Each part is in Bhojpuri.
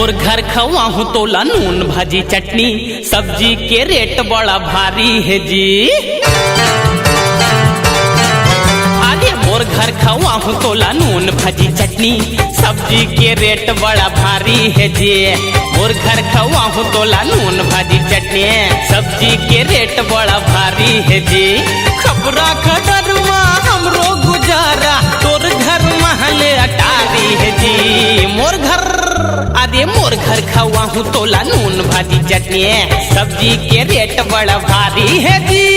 मोर घर खवाहू तोला नून भाजी चटनी, सब्जी के रेट बड़ा भारी है जी। आगे मोर घर खवाहू तोला नून भाजी चटनी, सब्जी के रेट बड़ा भारी है जी। मोर घर खवाहू तोला नून भाजी चटनी, सब्जी के रेट बड़ा भारी है जी। खबरा खदरवा हमरो गुजारा, तोर घर महले अटारी है जी। मोर घर अरे मोर घर खवाहू तोला नून भाजी चटनी, सब्जी के रेट बड़ा भारी है जी।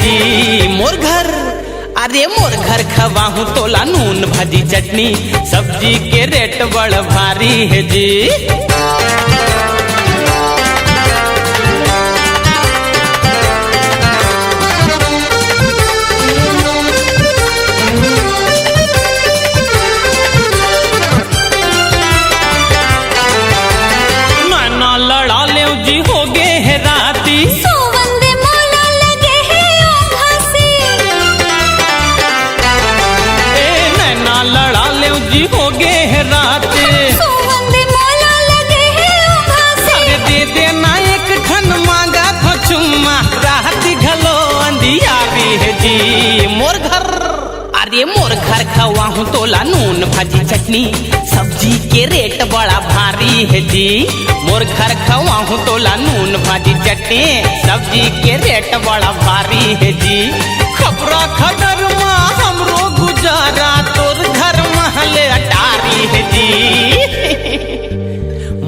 जी मोर घर अरे मोर घर खवाहू तोला नून भाजी चटनी, सब्जी के रेट बड़ा भारी है जी। नाना लड़ा ले जी हो गए है राती, हो गए है रात अरे दे देना एक ठन मांगा था चुम्मा, रात घलो अंधियारी है जी। मोर घर अरे मोर घर खवाहू तोला नून भाजी चटनी, सब्जी के रेट बड़ा भारी है जी। मोर घर खवाहू तोला नून भाजी चटनी, सब्जी के रेट बड़ा भारी है जी। खबरा खदर माँ हमरो गुजारा, तोर घर महले अटारी है जी।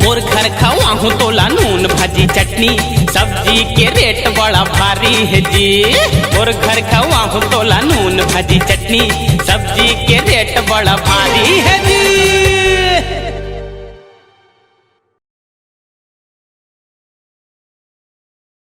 मोर घर खवाहू तोला नून भाजी चटनी, सब्जी के रेट बड़ा भारी है जी। मोर घर खवाहू तोला नून भाजी चटनी, सब्जी के रेट बड़ा भारी है जी।